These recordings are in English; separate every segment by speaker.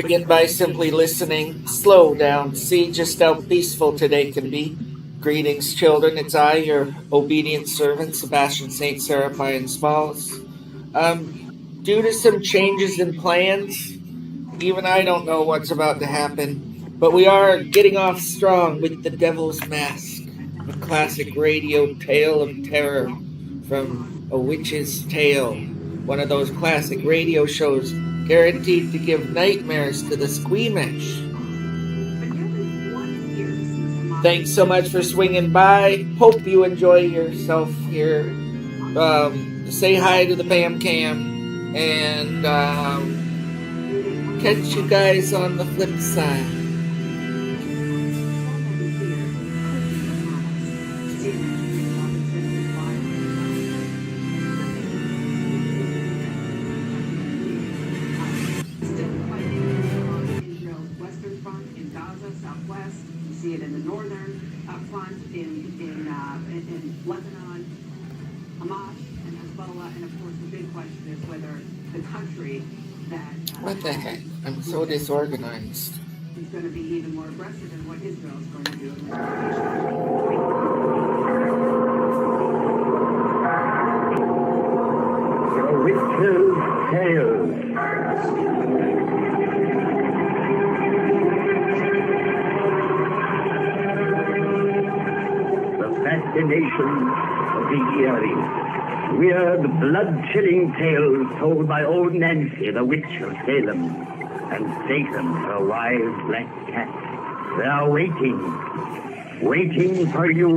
Speaker 1: begin by simply listening. Slow down. See just how peaceful today can be. Greetings, children. It's I, your obedient servant, Sebastian St. Seraphine Smalls. Due to some changes in plans, even I don't know what's about to happen. But we are getting off strong with The Devil's Mask, a classic radio tale of terror from A Witch's Tale. One of those classic radio shows guaranteed to give nightmares to the squeamish. Thanks so much for swinging by. Hope you enjoy yourself here. Say hi to the Pam Cam. And catch you guys on the flip side.
Speaker 2: See it in the northern front in Lebanon, Hamas, and Hezbollah, and of course the big question is whether the country that
Speaker 1: what the heck? I'm so disorganized.
Speaker 2: is going to be even more aggressive in what Israel is going to do.
Speaker 3: The Witch's Tale. Fascination of the eerie, weird, blood-chilling tales told by old Nancy, the witch of Salem, and Satan, her wise black cat. They are waiting for you,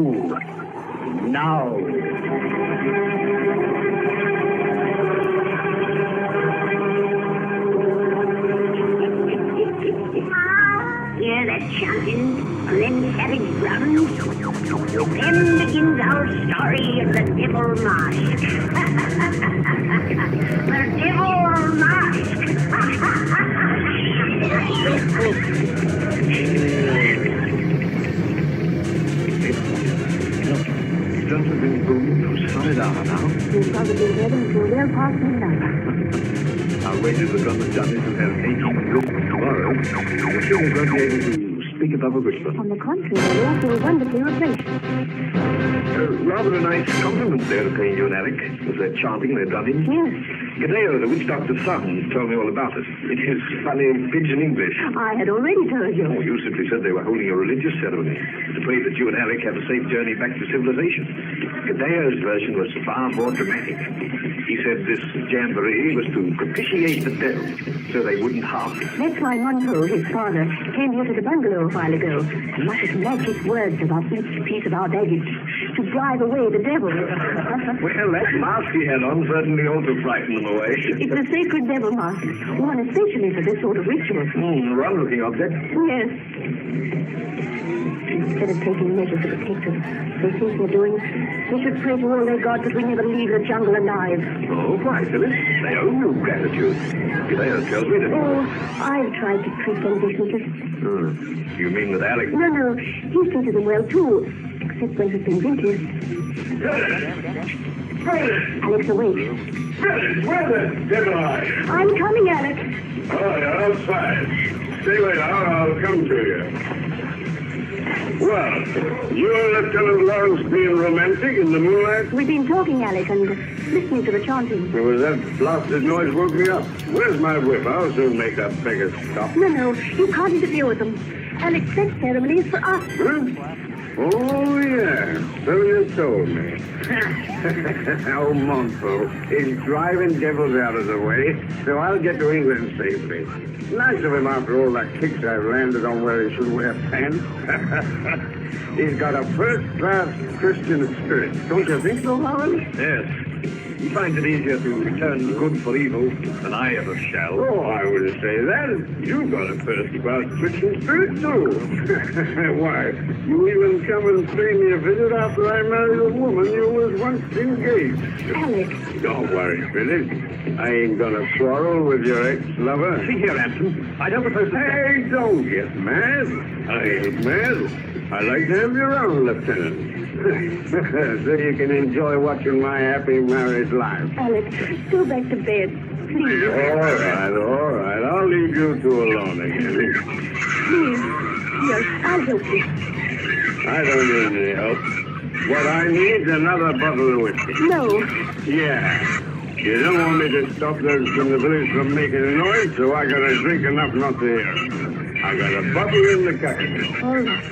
Speaker 3: now.
Speaker 4: Hear that chanting on them savage drums? Then begins our story of the Devil Mask. The Devil Mask!
Speaker 3: Drums have been booming for a solid hour now.
Speaker 4: You've probably heard them till well past midnight.
Speaker 3: Our wages have done the Johnnies and have 18 good tomorrow. The singers won't be able to speak above a whisper.
Speaker 4: On the contrary, they'll all feel wonderfully replaced.
Speaker 3: Rather a nice compliment they're paying you and Alec, as they're chanting their drumming.
Speaker 4: Yes.
Speaker 3: Gadeo, the witch doctor's son, told me all about it. It is funny pidgin English.
Speaker 4: I had already told you.
Speaker 3: Oh, you simply said they were holding a religious ceremony to pray that you and Alec have a safe journey back to civilization. Gadeo's version was far more dramatic. He said this jamboree was to propitiate the devil, so they wouldn't harm him.
Speaker 4: That's why Monroe, his father, came here to the bungalow a while ago and muttered magic words about each piece of our baggage to drive away the devil.
Speaker 3: Well, that mask he had on certainly ought to frighten them away.
Speaker 4: It's a sacred devil mask, worn especially for this sort of ritual.
Speaker 3: A rum-looking object.
Speaker 4: Yes. Instead of taking measures to protect us, they think they're doing, they should pray to all their gods that we never leave the jungle alive.
Speaker 3: Oh, why, Phyllis? They owe you gratitude. Gadeo tells me that.
Speaker 4: Oh, I've tried to treat them decently.
Speaker 3: You mean with Alec?
Speaker 4: No, he's treated them well too, except when he's been drinking. Hey, Alex, awake.
Speaker 3: Phyllis, where the devil are you?
Speaker 4: I'm coming, Alex.
Speaker 3: Oh, you're outside. Stay right now, I'll come to you. Well, you and Lieutenant Lawrence being romantic in the moonlight?
Speaker 4: We've been talking, Alex, and listening to the chanting.
Speaker 3: It was that blasted noise woke me up. Where's my whip? I'll soon make that beggar stop.
Speaker 4: No, you can't interfere with them. Alex, that ceremony is for us.
Speaker 3: Huh? Oh, yeah. So you told me. Oh, Monfort is driving devils out of the way, so I'll get to England safely. Nice of him after all the kicks I've landed on where he should wear pants. He's got a first-class Christian spirit. Don't you think so, Howard?
Speaker 5: Yes. He finds it easier to turn good for evil than I ever shall.
Speaker 3: Oh, I wouldn't say that. You've got a first-class Christian spirit, too. Why, you even come and pay me a visit after I married a woman you was once engaged.
Speaker 4: Alex.
Speaker 3: Don't worry, Phyllis. I ain't gonna quarrel with your ex-lover.
Speaker 5: See here, Anson. I don't propose to...
Speaker 3: Hey, don't get mad. I ain't mad. I like to have you around, Lieutenant. So you can enjoy watching my happy married life.
Speaker 4: Alex, go back to bed. please.
Speaker 3: All right. I'll leave you two alone again.
Speaker 4: Please. Yes, I'll help you.
Speaker 3: I don't need any help. What I need is another bottle of whiskey.
Speaker 4: No.
Speaker 3: Yeah. You don't want me to stop those in the village from making a noise, so I gotta drink enough not to hear. I got a bottle in the cabinet.
Speaker 4: All right.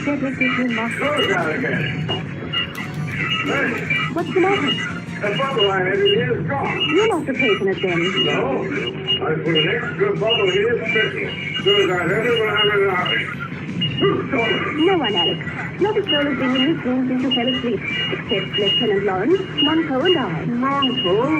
Speaker 4: Get it with you, Master.
Speaker 3: Close out again. Hey,
Speaker 4: What's the matter?
Speaker 3: the bottle I had in here is gone.
Speaker 4: You must have taken it then.
Speaker 3: No, I put an extra bottle here special. As soon as I heard it, when I was out. Who stole it?
Speaker 4: No one, Alex. Not a soul has been in this room since you fell asleep, except Lieutenant Lawrence, Monco, and I.
Speaker 3: Mongrel?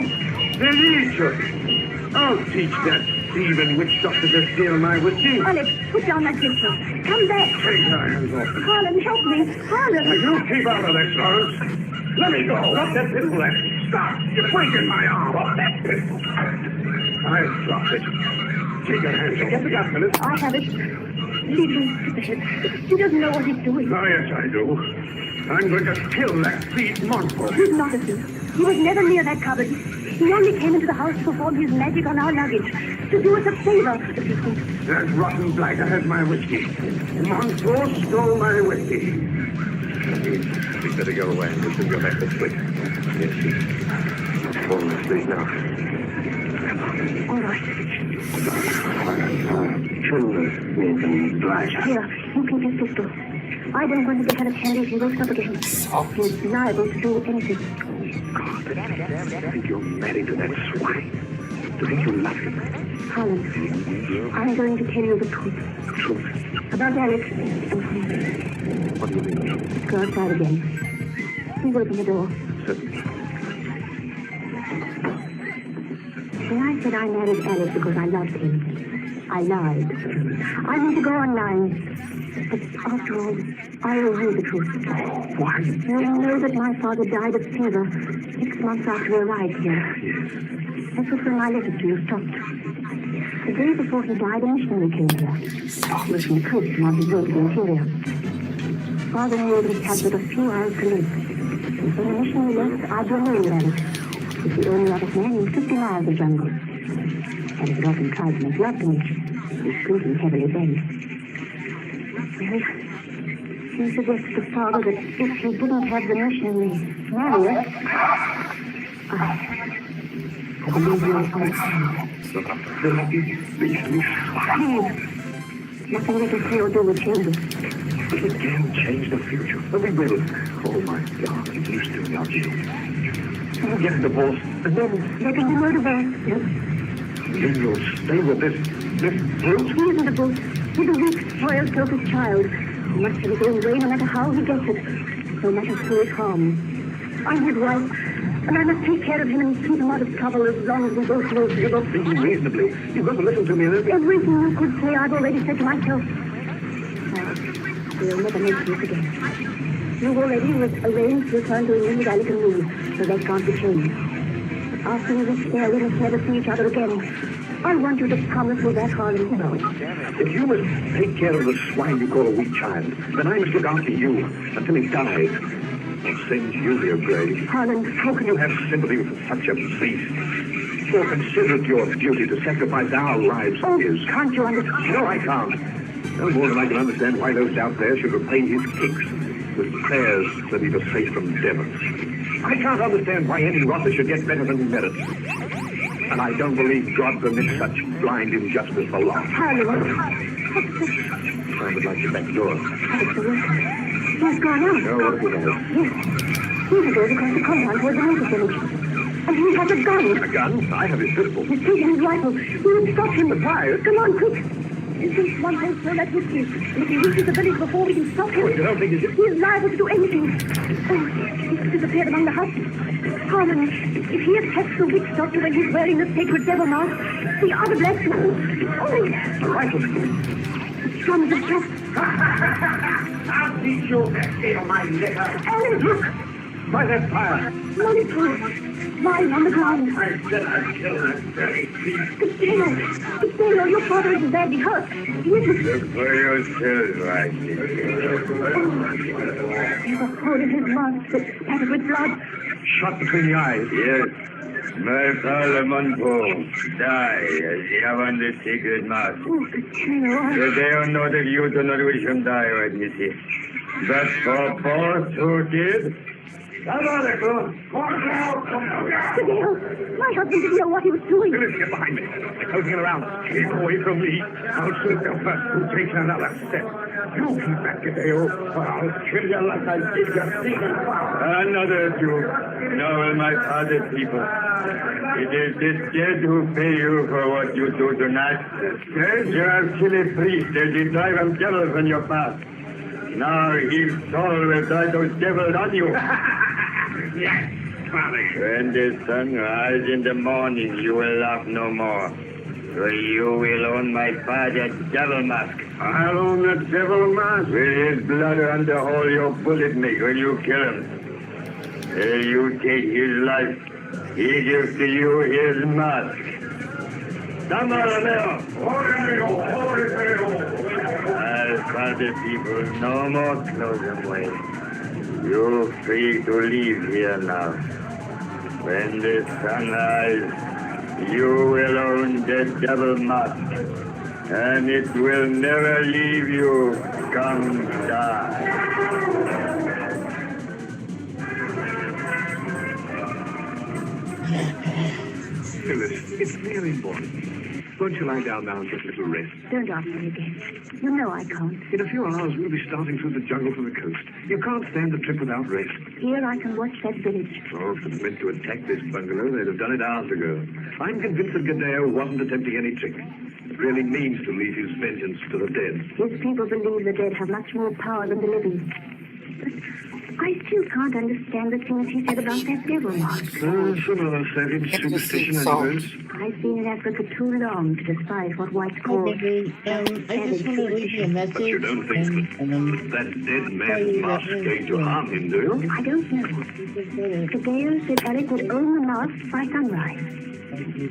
Speaker 3: Then each of you. I'll teach that thieving witch doctor to steal my whiskey.
Speaker 4: Alex, put down that pistol. Come back.
Speaker 3: Take your hands off me.
Speaker 4: Harlan, help me. Harlan.
Speaker 3: Now, you keep out of this, Lawrence. Let me go. Drop that pistol there. Stop. You're breaking my arm. Drop that pistol. I've dropped it. Take your hands off. Get the gun, Phyllis.
Speaker 4: I have it. Leave him to the head. He doesn't know what he's doing.
Speaker 3: Oh, yes, I do. I'm going to kill that thief, Mongrel.
Speaker 4: He's not a thief. He was never near that cupboard. He only came into the house to perform his magic on our luggage. To do us a favor, if you think.
Speaker 3: That rotten blacker has my whiskey. Mongrel stole my whiskey. We'd better go away and we'll go back to sleep. Yes, falling asleep now.
Speaker 4: All right.
Speaker 3: Children, blacker.
Speaker 4: Here, you keep his pistol. I don't want to get out of handy if he wakes up again. He's liable to do anything.
Speaker 3: God, I think you're married to that swine. To think you love him.
Speaker 4: Harlan, I'm going to tell you the truth.
Speaker 3: Truth.
Speaker 4: About Alex.
Speaker 3: What do you mean?
Speaker 4: Go outside again. Please open the door.
Speaker 3: Certainly.
Speaker 4: When I said I married Alex because I loved him, I lied. I need to go on lying. But after all, I will read the truth.
Speaker 3: Why?
Speaker 4: You know that my father died of fever 6 months after we arrived here.
Speaker 3: Yes.
Speaker 4: That was when my letters to you stopped. The day before he died, a missionary came here. Written a coat on his way to the interior. Father knew that he had but a few hours to live. And when the missionary left, I remained with Alex. He's the only other man in 50 miles of jungle. Alex had often tried to make love to me. He's drinking heavily then. Well, he suggested to Father that if he didn't have the missionary marry us, I believe you will understand. Please. Nothing we can say or do will change it.
Speaker 3: We can change the future. But we will. Oh, my God. You still love you. We'll get divorced. And then
Speaker 4: There can be murder there. Yes.
Speaker 3: you'll stay with this brute.
Speaker 4: He isn't a brute. He's a weak, spoiled, selfish child. He must have his own way no matter how he gets it. No matter who it harms. I'm his wife, and I must take care of him and keep him out of trouble as long as we both live.
Speaker 3: You're not thinking reasonably. You've got to listen to me.
Speaker 4: Everything you could say I've already said to myself. We'll never mention this again. You've already arranged to return to England with Alec and me, so that can't be changed. But after we reach there, we must never see each other again. I want you to promise me that, Harlan.
Speaker 3: No. If you must take care of the swine you call a weak child, then I must look after you until he dies. I'll send you to your grave.
Speaker 4: Harlan,
Speaker 3: How can you have sympathy for such a beast? Or consider it your duty to sacrifice our lives for his?
Speaker 4: can't you understand?
Speaker 3: No, I can't. No more than I can understand why those out there should repay his kicks with prayers that he was safe from devils. I can't understand why any rotter should get better than he merits. And I don't believe God permits such blind injustice for long.
Speaker 4: Harlan,
Speaker 3: I would like the back door.
Speaker 4: he's gone out.
Speaker 3: No, what do you have?
Speaker 4: Yes. He's goes across the compound towards the native village. And he has a gun.
Speaker 3: A gun? I have his pistol.
Speaker 4: He's taking his rifle. We will stop him.
Speaker 3: But why?
Speaker 4: Come on, quick. You think one whole throw that whiskey. And if he reaches the village before we can stop him,
Speaker 3: You don't think he's...
Speaker 4: he is liable to do anything. Oh, he's disappeared among the houses. Harlan, if he attacks the witch doctor when he's wearing the sacred devil mask, the other blacksmith... Oh,
Speaker 3: A rifle.
Speaker 4: it's from the chest.
Speaker 3: I'll teach you to steal my liquor.
Speaker 4: Alan, look!
Speaker 3: by that fire.
Speaker 4: Monster! Lying on the ground.
Speaker 3: I said I'd kill that dirty thief.
Speaker 4: Costello, your father is badly hurt.
Speaker 3: Look for yourself, I think.
Speaker 4: There's a hole in his mouth that's spattered with blood.
Speaker 3: Shot between the eyes. Yes. My father Monpo die as you have on the secret mask.
Speaker 4: Oh, Costello,
Speaker 3: They don't know that you do not wish him die, right, you see. But for both who did, come on, Costello,
Speaker 4: my husband didn't know what he was doing.
Speaker 3: Phyllis, get behind me. They're closing it around. Keep away from me. I'll shoot the first who takes another step. You keep back, Costello, or I'll kill you like I did your secret father. Another Jew. No, my father's people. It is this dead who pay you for what you do tonight. Yes, you have killed a priest as you drive them devils on your path. Now his soul will drive those devils on you. Yes, Father. When the sun rises in the morning, you will laugh no more. For you will own my father's devil mask. I'll own the devil mask. With his blood on the hole your bullet make when you kill him. You take his life. He gives to you his mask. Come on, Leo. I'll tell the people no more close them way. You're free to leave here now. When the sun rises, you will own the devil mask. And it will never leave you. Come die.
Speaker 5: Phyllis, it's nearly morning. Won't you lie down now and get a little rest?
Speaker 4: Don't ask me again. You know I can't.
Speaker 5: In a few hours, we'll be starting through the jungle for the coast. You can't stand the trip without rest.
Speaker 4: Here I can watch that village.
Speaker 5: Oh, if they meant to attack this bungalow, they'd have done it hours ago. I'm convinced that Gadeo wasn't attempting any trick. It really means to leave his vengeance to the dead.
Speaker 4: His people believe the dead have much more power than the living. But I still can't understand the things he said about that devil mask.
Speaker 5: Some other savage superstition, I suppose.
Speaker 4: I've been in Africa too long to despise what whites call
Speaker 6: Okay, I just want to leave you a message.
Speaker 5: But you don't think that dead man's mask is going to harm him, do you?
Speaker 4: I don't know. Gadeo said Alec would own the mask by sunrise.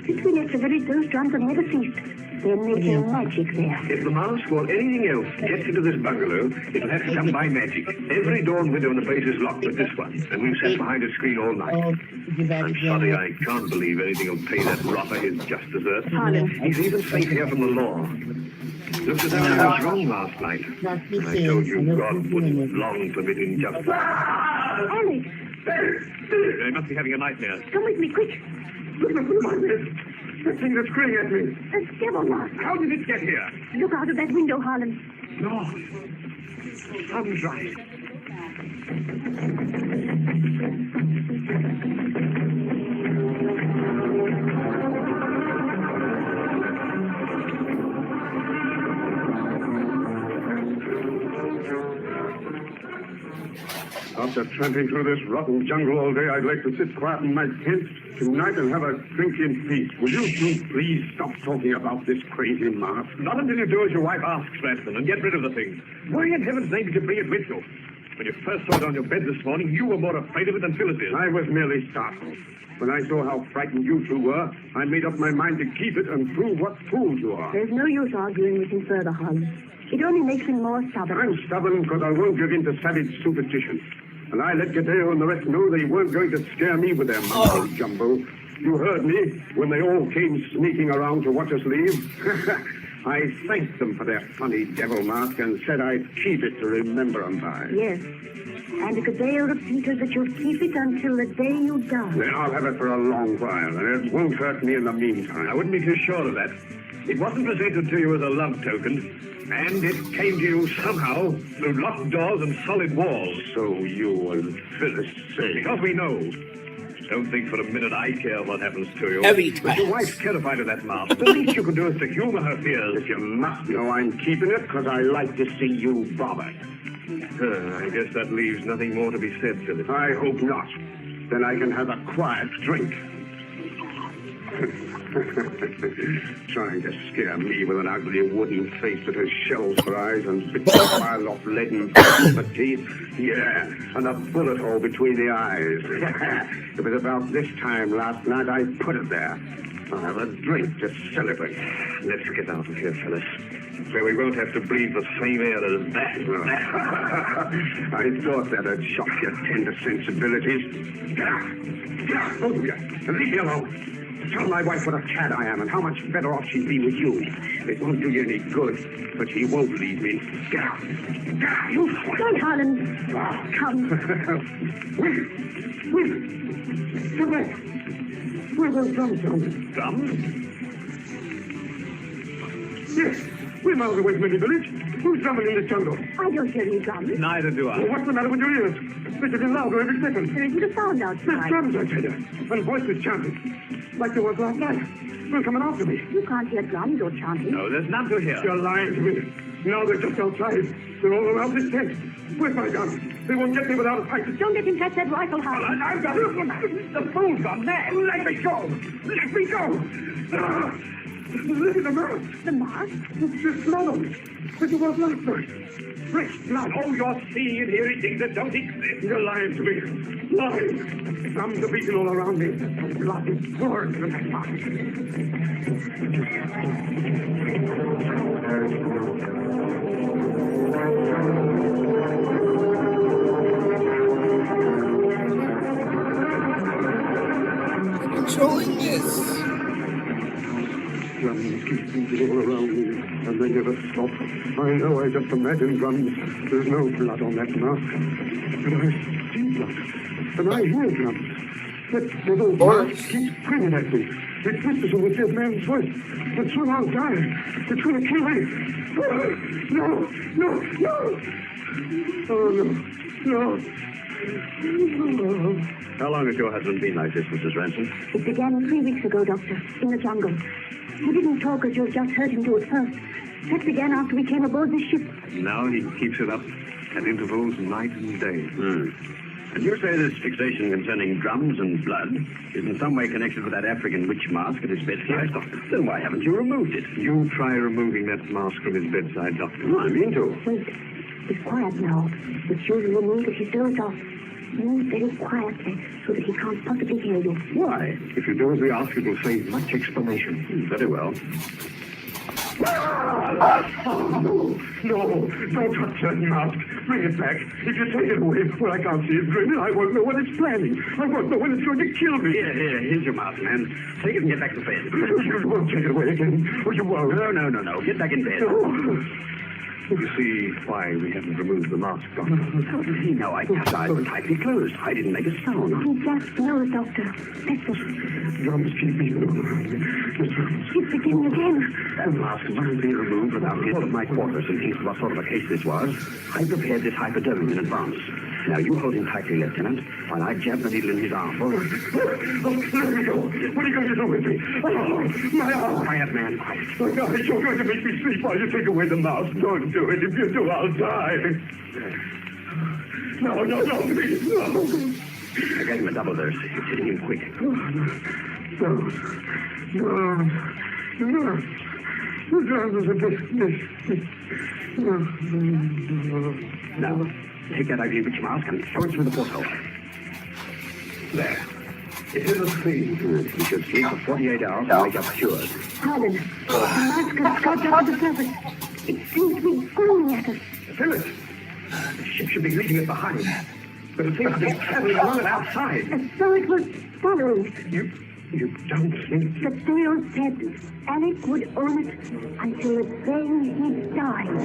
Speaker 4: Since we left the village, those drums have never ceased. They're making magic there.
Speaker 5: If the mask or anything else gets into this bungalow, it'll have to come by magic. Every door and window in the place is locked but this one, and we've sat behind a screen all night. I'm sorry, I can't believe anything will pay that robber his just desert. He's even safe here from the law. Looks as though I was wrong last night. I told you God wouldn't long permit injustice.
Speaker 4: Alex!
Speaker 5: They must be having a nightmare.
Speaker 4: Come with me, quick!
Speaker 3: Look at this. That thing that's grinning at me.
Speaker 4: A devil mask!
Speaker 5: How did it get here?
Speaker 4: Look out of that window, Harlan.
Speaker 5: No. Sun's right.
Speaker 3: After tramping through this rotten jungle all day, I'd like to sit quiet in my tent tonight and have a drink in peace. Will you two please stop talking about this crazy mask?
Speaker 5: Not until you do as your wife asks, Ransom, and get rid of the thing. Why in heaven's name did you bring it with you? When you first saw it on your bed this morning, you were more afraid of it than Phyllis is.
Speaker 3: I was merely startled. When I saw how frightened you two were, I made up my mind to keep it and prove what fools you are.
Speaker 4: There's no use arguing with him further, Harlan. It only makes him more stubborn.
Speaker 3: I'm stubborn because I won't give in to savage superstition. And I let Gadeo and the rest know they weren't going to scare me with their mumbo jumbo. You heard me when they all came sneaking around to watch us leave. I thanked them for their funny devil mask and said I'd keep it to remember them by.
Speaker 4: Yes. And Gadeo repeated that you'll keep it until the day you die.
Speaker 3: Then I'll have it for a long while, and it won't hurt me in the meantime.
Speaker 5: I wouldn't be too sure of that. It wasn't presented to you as a love token, and it came to you somehow through locked doors and solid walls.
Speaker 3: So you and Phyllis say.
Speaker 5: Because we know. Don't think for a minute I care what happens to you.
Speaker 1: Heavy
Speaker 5: But your wife's terrified of that mask. The least you can do is to humor her fears.
Speaker 3: If you must know I'm keeping it, because I like to see you bothered.
Speaker 5: I guess that leaves nothing more to be said, Phyllis.
Speaker 3: I hope not. Then I can have a quiet drink. Trying to scare me with an ugly wooden face that has shells for eyes and bits of piled off leaden for teeth. Yeah, and a bullet hole between the eyes. It was about this time last night I put it there. I'll have a drink to celebrate.
Speaker 5: Let's get out of here, fellas. So we won't have to breathe the same air as that.
Speaker 3: I thought that'd shock your tender sensibilities. Get out! Get out, both of you! And leave me alone. Tell my wife what a cad I am and how much better off she'd be with you. It won't do you any good, but she won't leave me. Get out! Get out, you fool!
Speaker 4: Don't, Harlan. Come.
Speaker 3: Wait! Come back! Where are those drums going?
Speaker 5: Drums?
Speaker 3: Yes, we're miles away from any village. Who's drumming in the jungle?
Speaker 4: I don't hear any drums.
Speaker 5: Neither do I.
Speaker 3: Well, what's the matter with your ears? They're getting louder every second.
Speaker 4: There isn't a sound
Speaker 3: There's
Speaker 4: outside.
Speaker 3: drums, I tell you, and voices chanting, like there was last night. They're coming after me.
Speaker 4: You can't hear drums or chanting.
Speaker 5: No, there's none to hear.
Speaker 3: You're lying to me. Now they're just outside. They're all around this tent. Where's my gun? They won't get me without a fight.
Speaker 4: Don't let him touch that rifle, Harlan.
Speaker 3: I've got it. The fool's gone mad. Let me go. Let me go. Look at the mask.
Speaker 4: The mask?
Speaker 3: It's just blood. But it was last night. Fresh blood.
Speaker 5: Oh, you're seeing and hearing things that don't exist.
Speaker 3: You're lying to me. Lying. Drums are beating all around me. Blood is pouring from that mask.
Speaker 1: Controlling this.
Speaker 3: Drums keep beating all around me, and they never stop. I know, I just imagine drums. There's no blood on that mask. But I see blood, and I hear drums. That little mask keeps pointing at me. It whispers in the dead man's voice. And soon I'll die. It's going to kill me. No, no, no. Oh, no, no.
Speaker 5: How long has your husband been like this, Mrs. Ransom?
Speaker 4: It began 3 weeks ago, Doctor, in the jungle. He didn't talk as you had just heard him do at first. That began after we came aboard the ship.
Speaker 5: Now he keeps it up at intervals night and day. And you say this fixation concerning drums and blood is in some way connected with that African witch mask at his bedside? Then why haven't you removed it?
Speaker 3: You try removing that mask from his bedside, Doctor.
Speaker 5: I mean to.
Speaker 4: Wait. He's quiet now. It's usually me that he dozed off. Move very quietly so that he can't possibly hear you.
Speaker 5: Why?
Speaker 3: If you do as we ask, it will save much explanation.
Speaker 5: Very well.
Speaker 3: No, don't touch that mask. Bring it back. If you take it away, well, I can't see it grinning. I won't know what it's planning. I won't know when it's going to kill me.
Speaker 5: Here's your mask, man. Take it and get back to bed.
Speaker 3: You won't take it away again. Or you won't.
Speaker 5: No. Get back in bed.
Speaker 3: No.
Speaker 5: You see why we haven't removed the mask, Doctor. How did he know? I kept eyes were tightly closed. I didn't make a sound.
Speaker 4: He just knows, Doctor. That's it.
Speaker 3: Drums keep beating around me. The drums.
Speaker 4: He's beginning again.
Speaker 5: That mask must be removed without his of my quarters in case of what sort of a case this was. I prepared this hypodermic in advance. Now you hold him tightly, Lieutenant, while I jab the needle in his arm.
Speaker 3: Let me go. What are you going to do with me? Oh, my arm.
Speaker 5: Quiet, man, quiet.
Speaker 3: Oh, God, you're going to make me sleep while you take away the mask. Don't do it. If you do, I'll die. No, please, no.
Speaker 5: I gave him a double dose. It's hitting him quick.
Speaker 3: No. The drums are
Speaker 5: Now, take that ugly witch mask and throw it through the porthole. There. It isn't clean. We should sleep for 48 hours and wake up cured.
Speaker 4: Harlan, the mask has sculpted out the surface. It seems to be screaming at us.
Speaker 5: FELIX! The ship should be leaving it behind. But it seems to be traveling along it outside.
Speaker 4: As though it was following.
Speaker 3: You don't think...
Speaker 4: The tale said Alec would own it until the day he died.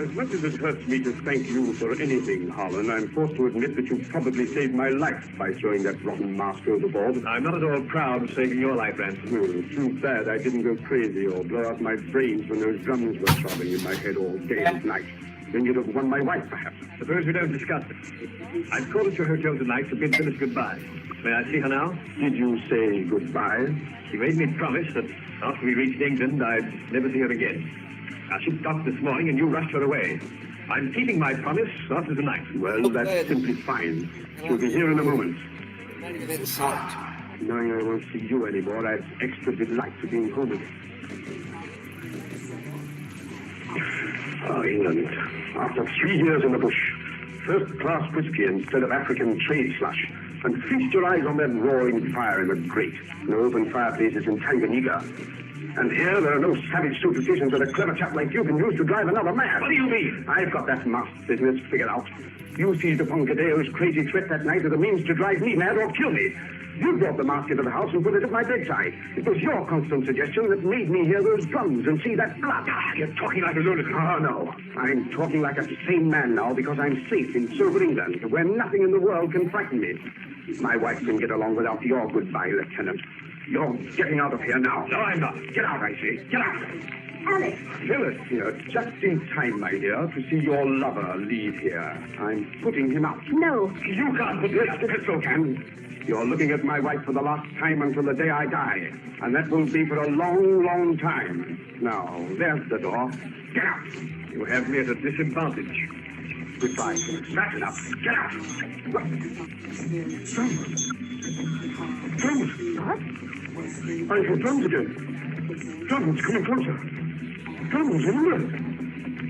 Speaker 3: As much as it hurts me to thank you for anything, Harlan, I'm forced to admit that you probably saved my life by throwing that rotten mask overboard.
Speaker 5: I'm not at all proud of saving your life, Ransom.
Speaker 3: Too bad I didn't go crazy or blow out my brains when those drums were throbbing in my head all day and night. Then you'd have won my wife, perhaps.
Speaker 5: Suppose we don't discuss it. I've called at your hotel tonight to bid Phyllis goodbye. May I see her now?
Speaker 3: Did you say goodbye?
Speaker 5: She made me promise that after we reached England, I'd never see her again. Now, she docked this morning and you rushed her away. I'm keeping my promise after tonight.
Speaker 3: Well, that's simply fine. She'll be here in a moment.
Speaker 1: Not even inside.
Speaker 3: Knowing I won't see you anymore adds extra delight to being home again. Oh, England. After 3 years in the bush, first-class whiskey instead of African trade slush, and feast your eyes on that roaring fire in the grate, no open fireplaces in Tanganyika. And here there are no savage superstitions that a clever chap like you can use to drive another mad.
Speaker 5: What do you mean?
Speaker 3: I've got that masked business figured out. You seized upon Gadeo's crazy threat that night as a means to drive me mad or kill me. You brought the mask into the house and put it at my bedside. It was your constant suggestion that made me hear those drums and see that blood.
Speaker 5: You're talking like a lunatic.
Speaker 3: Oh, no. I'm talking like a sane man now because I'm safe in sober England, where nothing in the world can frighten me. My wife can get along without your goodbye, Lieutenant. You're getting out of here now.
Speaker 5: No, I'm not.
Speaker 3: Get out, I say. Get out.
Speaker 4: Alex!
Speaker 3: Phyllis here, just in time, my dear, to see your lover leave here. I'm putting him out.
Speaker 4: No.
Speaker 3: You can't put this pistol, can. You're looking at my wife for the last time until the day I die. And that will be for a long, long time. Now, there's the door. Get out.
Speaker 5: You have me at a disadvantage.
Speaker 3: Goodbye, Phyllis. That's enough. Get out. Drums. Drums.
Speaker 4: What?
Speaker 3: I hear drums again. Drums coming closer. Drums in England.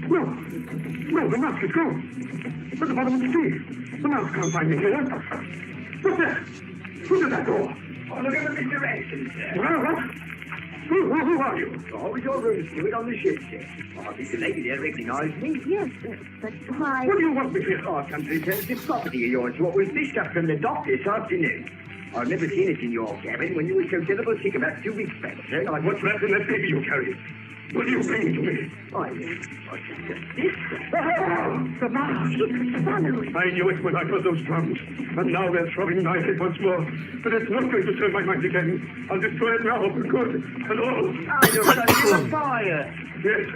Speaker 3: No. No, the mask is gone. At the bottom of the sea. The mask can't find me here. What's that? Who's at that door?
Speaker 5: Oh, look at the misdirection, sir.
Speaker 3: Well, what? Who are you?
Speaker 5: Oh, it's your room steward on the ship, sir. Oh, I think the lady there recognised me.
Speaker 4: Yes, but why?
Speaker 3: What do you want me for?
Speaker 5: Oh, country sensitive property of yours. What was fished up from the dock this afternoon. I've never seen it in your cabin when you were so terrible sick about 2 weeks back, sir.
Speaker 3: What's that in that paper you carry? What are you bringing to me?
Speaker 5: I just this, sir.
Speaker 3: The mask!
Speaker 4: Swallowed.
Speaker 3: I knew it when I heard those drums. And now they're throbbing my head once more. But it's not going to turn my mind again. I'll destroy it now for good and all.
Speaker 5: I just got a fire.
Speaker 3: Yes.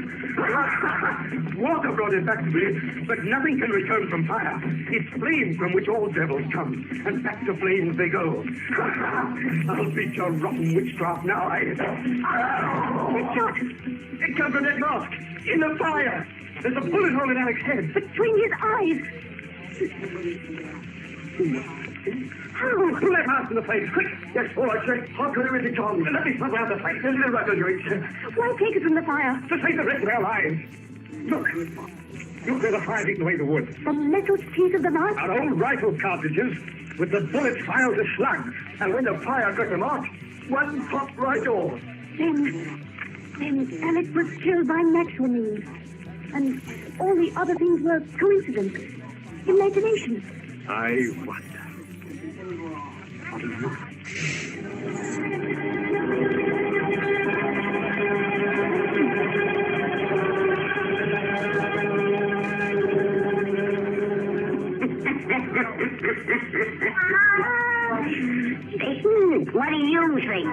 Speaker 3: Water brought it back to me, but nothing can return from fire. It's flame from which all devils come, and back to flames they go. I'll beat your rotten witchcraft now. It comes from that mask, in the fire. There's a bullet hole in Alex's head.
Speaker 4: Between his eyes.
Speaker 3: Pull that mask in the face, quick! Yes, all right, sir. I'll put it with the tongue. Let me smuggle out the face. There's no right to do it, sir.
Speaker 4: Why take it from the fire?
Speaker 3: To save the rest of our lives. Look where the fire's eaten away the wood.
Speaker 4: The metal teeth of the mask?
Speaker 3: Our old rifle cartridges with the bullets filed as slugs. And when the fire got them out, one popped right off.
Speaker 4: Then Alex was killed by natural means. And all the other things were coincidence. Imagination.
Speaker 3: I wonder.
Speaker 7: What do you think?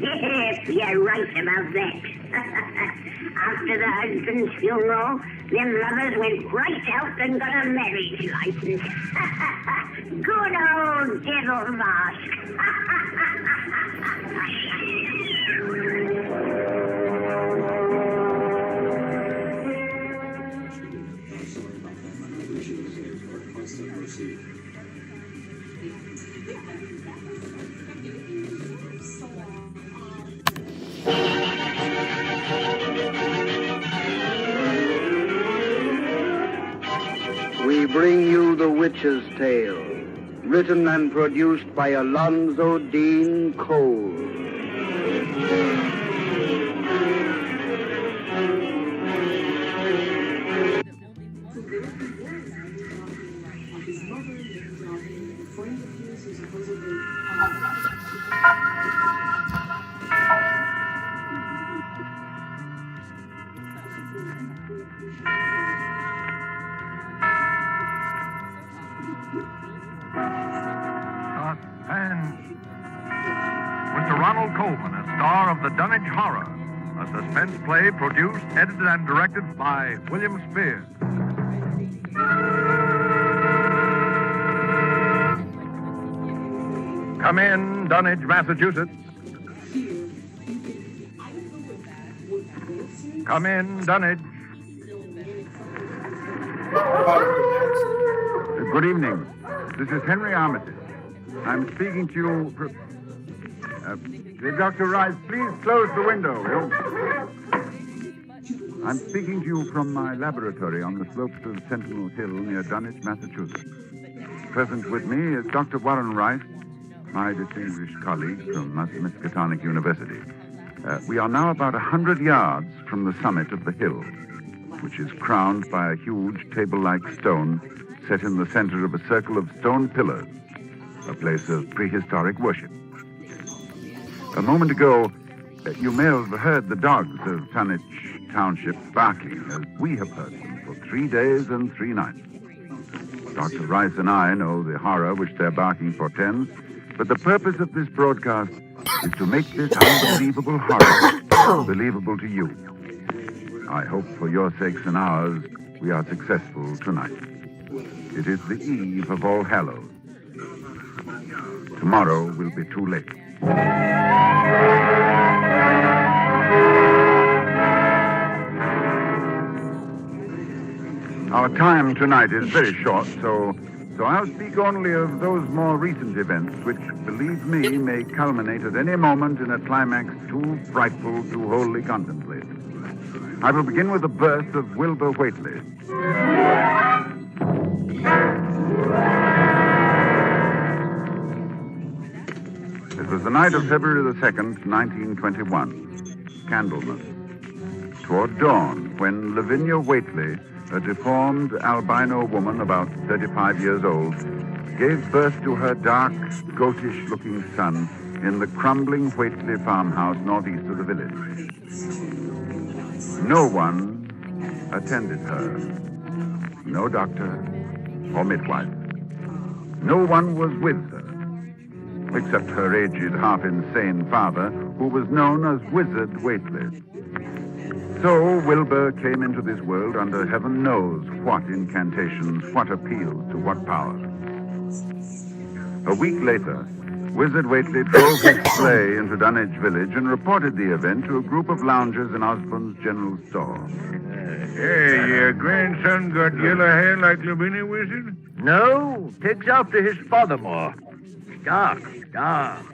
Speaker 7: Yes, you're right about that. After the husband's funeral, them lovers went right out and got a marriage license. Good old devil mask.
Speaker 8: We bring you The Witch's Tale, written and produced by Alonzo Dean Cole.
Speaker 9: Mr. Ronald Colvin, a star of the Dunwich Horror, a suspense play produced, edited, and directed by William Spears. Come in, Dunwich, Massachusetts. Come in, Dunwich. Good evening. This is Henry Armitage. I'm speaking to you... Dr. Rice, please close the window. I'm speaking to you from my laboratory on the slopes of Sentinel Hill near Dunwich, Massachusetts. Present with me is Dr. Warren Rice, my distinguished colleague from Miskatonic University. We are now about 100 yards from the summit of the hill, which is crowned by a huge table-like stone set in the center of a circle of stone pillars, a place of prehistoric worship. A moment ago, you may have heard the dogs of Dunwich Township barking, as we have heard them for 3 days and 3 nights. Dr. Rice and I know the horror which their barking portends, but the purpose of this broadcast is to make this unbelievable horror believable to you. I hope for your sakes and ours, we are successful tonight. It is the eve of All Hallows. Tomorrow will be too late. Our time tonight is very short, so I'll speak only of those more recent events which, believe me, may culminate at any moment in a climax too frightful to wholly contemplate. I will begin with the birth of Wilbur Whately. It was the night of February the 2nd, 1921, Candlemas. Toward dawn, when Lavinia Whately, a deformed albino woman about 35 years old, gave birth to her dark, goatish-looking son in the crumbling Whately farmhouse northeast of the village. No one attended her. No doctor or midwife. No one was with her, except her aged, half-insane father, who was known as Wizard Whately. So Wilbur came into this world under heaven knows what incantations, what appeals to what power. A week later, Wizard Whately drove his sleigh into Dunwich village and reported the event to a group of loungers in Osborne's general store.
Speaker 10: Hey, your grandson got yellow hair like Lavinia, Wizard?
Speaker 11: No, takes after his father more. Dark.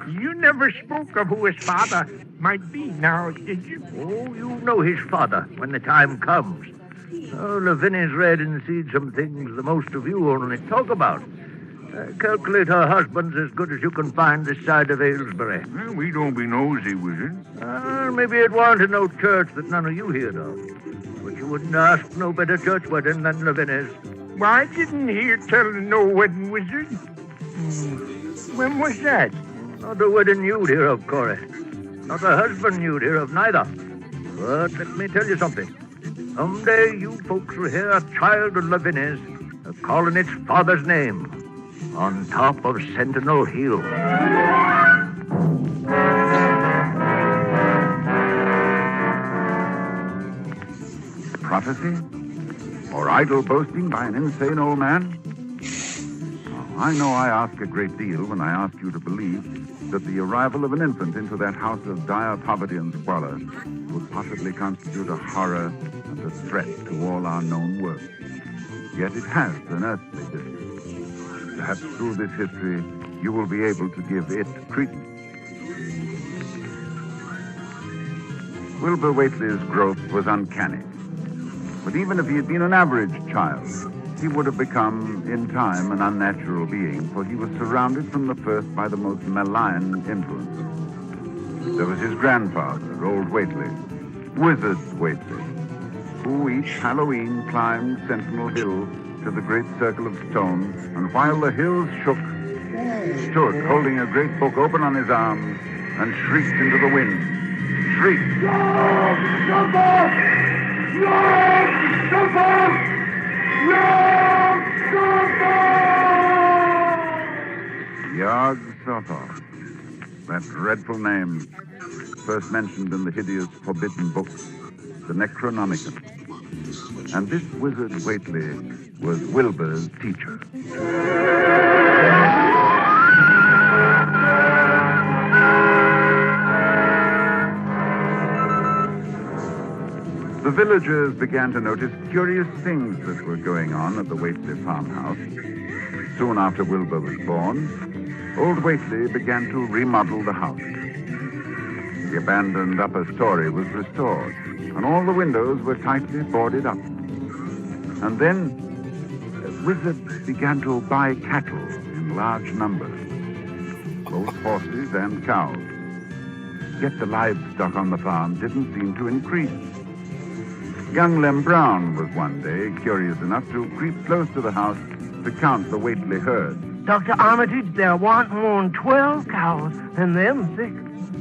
Speaker 10: You never spoke of who his father might be now, did you?
Speaker 11: Oh, you know his father when the time comes. Oh, Lavinia's read and seen some things the most of you only talk about. Calculate her husband's as good as you can find this side of Aylesbury.
Speaker 10: Well, we don't be nosy, Wizard.
Speaker 11: Maybe it wanted no church that none of you heard of. But you wouldn't ask no better church wedding than Lavinia's.
Speaker 10: Well, I didn't hear tell of no wedding, Wizard. When was that?
Speaker 11: Not a wedding you'd hear of, Corey. Not a husband you'd hear of, neither. But let me tell you something. Someday you folks will hear a child of Lavinia's calling its father's name on top of Sentinel Hill.
Speaker 9: Prophecy? Or idle boasting by an insane old man? I know I ask a great deal when I ask you to believe that the arrival of an infant into that house of dire poverty and squalor would possibly constitute a horror and a threat to all our known world. Yet it has an earthly history. Perhaps through this history, you will be able to give it credence. Wilbur Whately's growth was uncanny. But even if he had been an average child, he would have become, in time, an unnatural being, for he was surrounded from the first by the most malign influences. There was his grandfather, old Whately, Wizard Whately, who each Halloween climbed Sentinel Hill to the great circle of stone, and while the hills shook, stood holding a great book open on his arms and shrieked into the wind. Shrieked. Yog Sothoth, that dreadful name, first mentioned in the hideous forbidden book, the Necronomicon. And this Wizard Whately was Wilbur's teacher. The villagers began to notice curious things that were going on at the Waitley farmhouse. Soon after Wilbur was born, old Waitley began to remodel the house. The abandoned upper story was restored, and all the windows were tightly boarded up. And then, Wizard began to buy cattle in large numbers, both horses and cows. Yet the livestock on the farm didn't seem to increase. Young Lem Brown was one day curious enough to creep close to the house to count the Waitley herd.
Speaker 10: Dr. Armitage, there weren't more than 12 cows, and them sick.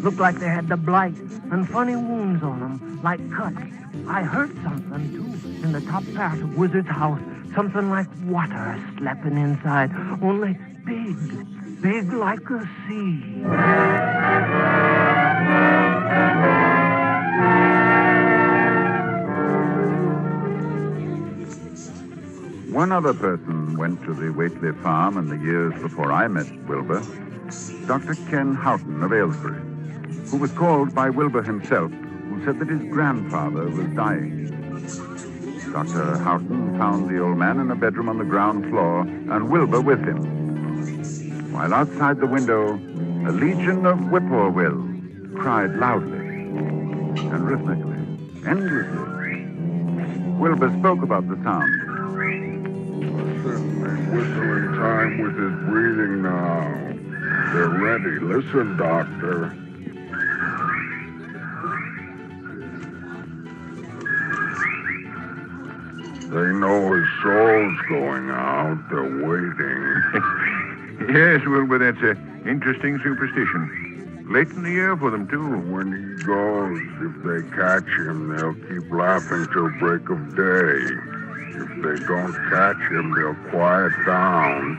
Speaker 10: Looked like they had the blight and funny wounds on them, like cuts. I heard something, too, in the top part of Wizard's house. Something like water slapping inside, only big like a sea.
Speaker 9: One other person went to the Waitley farm in the years before I met Wilbur, Dr. Ken Houghton of Aylesbury, who was called by Wilbur himself, who said that his grandfather was dying. Dr. Houghton found the old man in a bedroom on the ground floor, and Wilbur with him. While outside the window, a legion of whippoorwills cried loudly and rhythmically, endlessly. Wilbur spoke about the sound.
Speaker 12: Listen, they're whistling time with his breathing now. They're ready. Listen, Doctor. They know his soul's going out. They're waiting.
Speaker 5: Yes, Wilbur, that's an interesting superstition. Late in the year for them, too.
Speaker 12: When he goes, if they catch him, they'll keep laughing till break of day. If they don't catch him, they'll quiet down.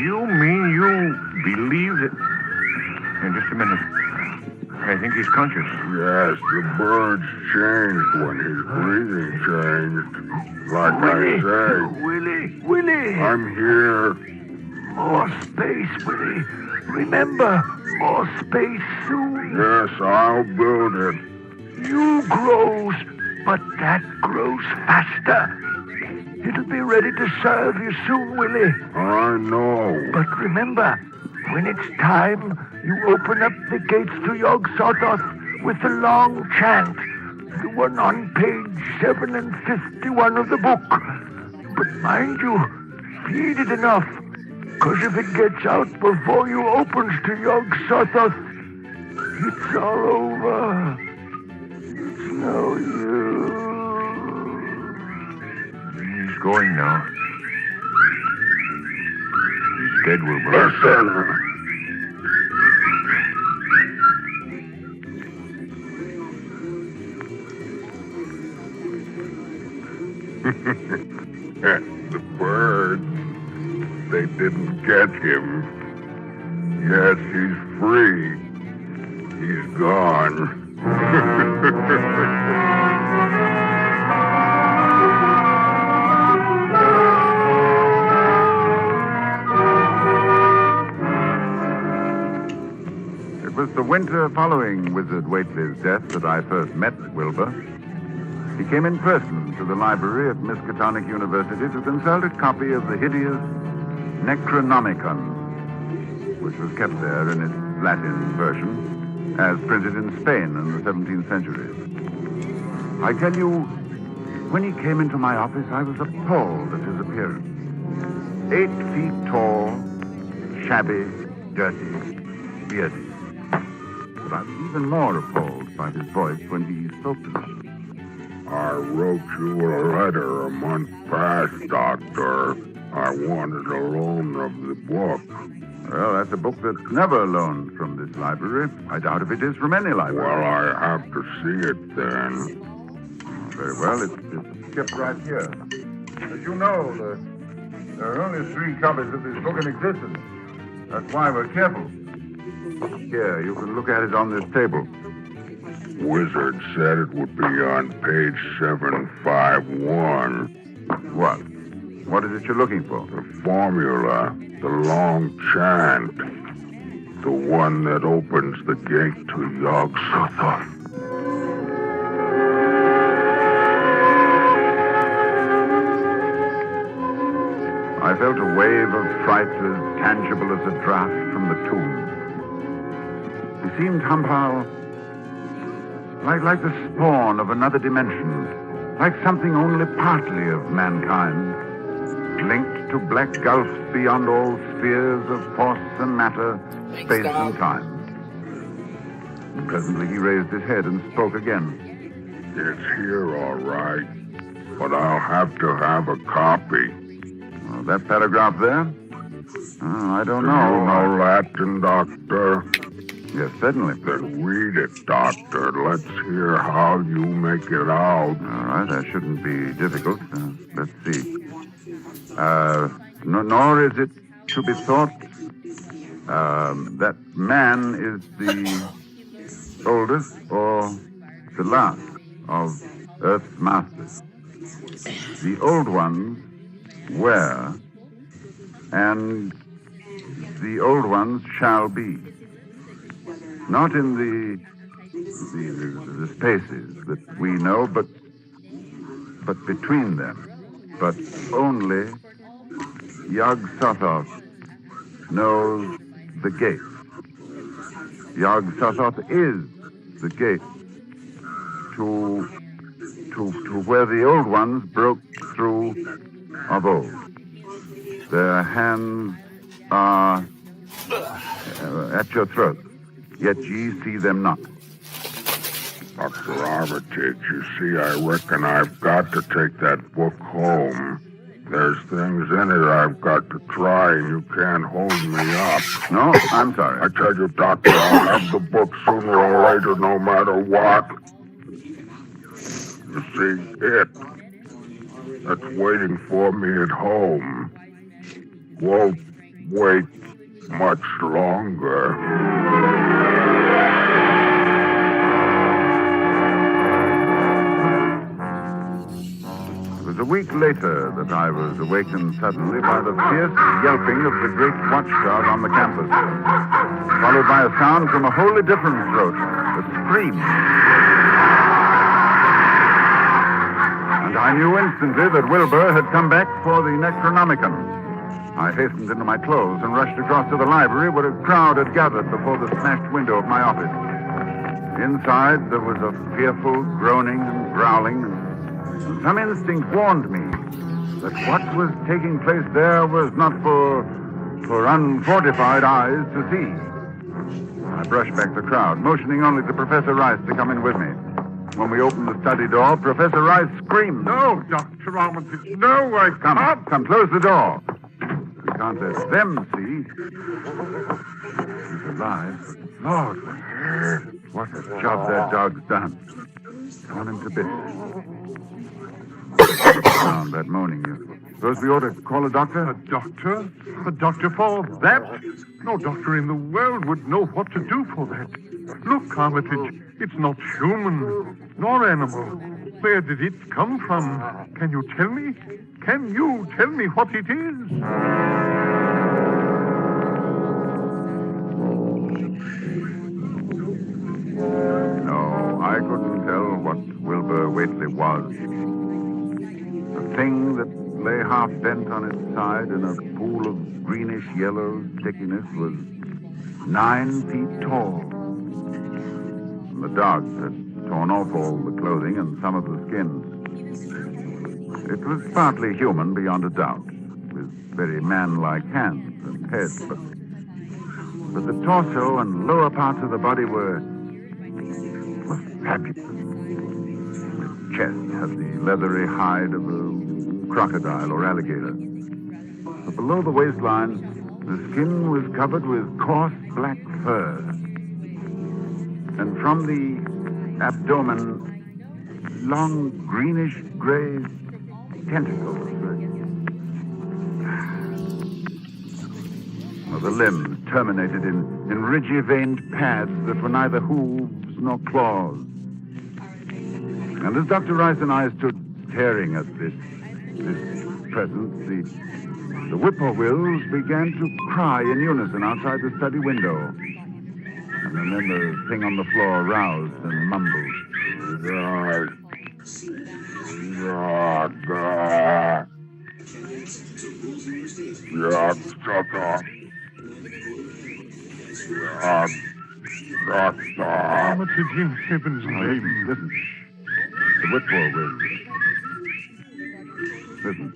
Speaker 5: You mean you believe that... Now, just a minute. I think he's conscious.
Speaker 12: Yes, the birds changed when his breathing changed. Like
Speaker 10: Willie,
Speaker 12: I say.
Speaker 10: Willie!
Speaker 12: I'm here.
Speaker 10: More space, Willie. Remember, more space soon.
Speaker 12: Yes, I'll build it.
Speaker 10: You grows, but that grows faster. It'll be ready to serve you soon, Willie.
Speaker 12: I know.
Speaker 10: But remember, when it's time, you open up the gates to Yog Sothoth with the long chant, the one on page 751 of the book. But mind you, feed it enough, because if it gets out before you opens to Yog Sothoth, it's all over. It's no use.
Speaker 5: He's going now. He's dead, Wilbur.
Speaker 12: Listen. The birds, they didn't get him. Yes, he's free. He's gone.
Speaker 9: It was the winter following Wizard Waitley's death that I first met Wilbur. He came in person to the library at Miskatonic University to consult a copy of the hideous Necronomicon, which was kept there in its Latin version, as printed in Spain in the 17th century. I tell you, when he came into my office, I was appalled at his appearance. 8 feet tall, shabby, dirty, bearded. But I was even more appalled by his voice when he spoke to me.
Speaker 12: I wrote you a letter a month past, Doctor. I wanted a loan of the book.
Speaker 9: Well, that's a book that's never loaned from this library. I doubt if it is from any library.
Speaker 12: Well, I have to see it then.
Speaker 9: Very well, it's kept right here. As you know, there are only 3 copies of this book in existence. That's why we're careful. Here, you can look at it on this table.
Speaker 12: Wizard said it would be on page 751.
Speaker 9: What? What is it you're looking for?
Speaker 12: The formula, the long chant, the one that opens the gate to Yog Sothoth.
Speaker 9: felt a wave of fright as tangible as a draught from the tomb. He seemed somehow like the spawn of another dimension, like something only partly of mankind, linked to black gulfs beyond all spheres of force and matter, space and time. And presently he raised his head and spoke again.
Speaker 12: It's here, all right, but I'll have to have a copy.
Speaker 9: Oh, that paragraph there? Oh, I don't know.
Speaker 12: You know Latin, Doctor?
Speaker 9: Yes, certainly.
Speaker 12: Then read it, Doctor. Let's hear how you make it out.
Speaker 9: All right, that shouldn't be difficult. Let's see. Nor is it to be thought that man is the oldest or the last of Earth's masters. The old ones were, and the old ones shall be. Not in the spaces that we know, but between them. But only Yog-Sothoth knows the gate. Yog-Sothoth is the gate to where the old ones broke through of old. Their hands are at your throat, yet ye see them not.
Speaker 12: Dr. Armitage, you see, I reckon I've got to take that book home. There's things in it I've got to try, and you can't hold me up.
Speaker 9: No, I'm sorry.
Speaker 12: I tell you, Doctor, I'll have the book sooner or later, no matter what. You see, that's waiting for me at home won't wait much longer.
Speaker 9: It was a week later that I was awakened suddenly by the fierce yelping of the great watchguard on the campus, followed by a sound from a wholly different throat, a scream. And I knew instantly that Wilbur had come back for the Necronomicon. I hastened into my clothes and rushed across to the library where a crowd had gathered before the smashed window of my office. Inside there was a fearful groaning and growling, and some instinct warned me that what was taking place there was not for unfortified eyes to see. I brushed back the crowd, motioning only to Professor Rice to come in with me. When we opened the study door, Professor Rice screamed.
Speaker 12: No, Dr. Armitage, no, I can't.
Speaker 9: Come, close the door. We can't let them see. He's alive. Lord, what a job that dog's done. Torn him to bits. Sound that moaning. You suppose we ought to call a doctor?
Speaker 12: A doctor? A doctor for that? No doctor in the world would know what to do for that. Look, Armitage, it's not human, nor animal. Where did it come from? Can you tell me? Can you tell me what it is?
Speaker 9: No, I couldn't tell what Wilbur Whately was. The thing that lay half bent on its side in a pool of greenish-yellow stickiness was 9 feet tall. And the dogs had torn off all the clothing and some of the skins. It was partly human, beyond a doubt, with very man-like hands and head, but the torso and lower parts of the body were fabulous. Its chest had the leathery hide of a crocodile or alligator. But below the waistline, the skin was covered with coarse black fur. And from the abdomen, long greenish-gray tentacles. The limbs terminated in ridgy-veined pads that were neither hooves nor claws. And as Dr. Rice and I stood staring at this presence, the whippoorwills began to cry in unison outside the study window. And then the thing on the floor roused and mumbled.
Speaker 12: Armitage, in heaven's name.
Speaker 9: Listen. The whippoor will. Listen.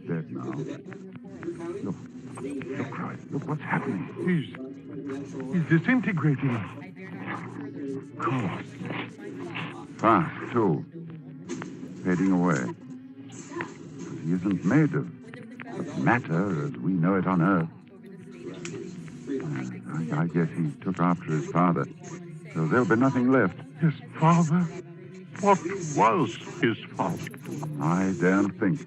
Speaker 9: Dead now. Look, Christ. Look what's happening.
Speaker 12: He's disintegrating.
Speaker 9: Cold. Fast, too. Fading away. He isn't made of matter as we know it on Earth. I guess he took after his father. So there'll be nothing left.
Speaker 12: His father? What was his fault?
Speaker 9: I daren't think.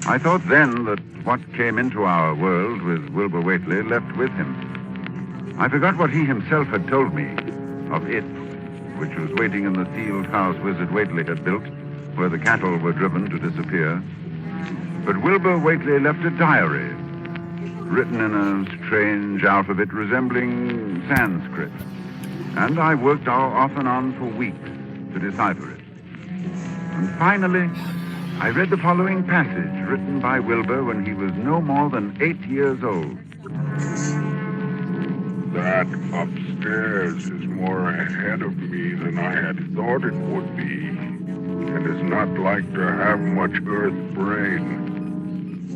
Speaker 9: I thought then that what came into our world with Wilbur Whately left with him. I forgot what he himself had told me of it, which was waiting in the sealed house Wizard Whately had built, where the cattle were driven to disappear. But Wilbur Whately left a diary, written in a strange alphabet resembling Sanskrit. And I worked off and on for weeks to decipher it. And finally, I read the following passage written by Wilbur when he was no more than 8 years old.
Speaker 13: That upstairs is more ahead of me than I had thought it would be, and is not like to have much earth brain.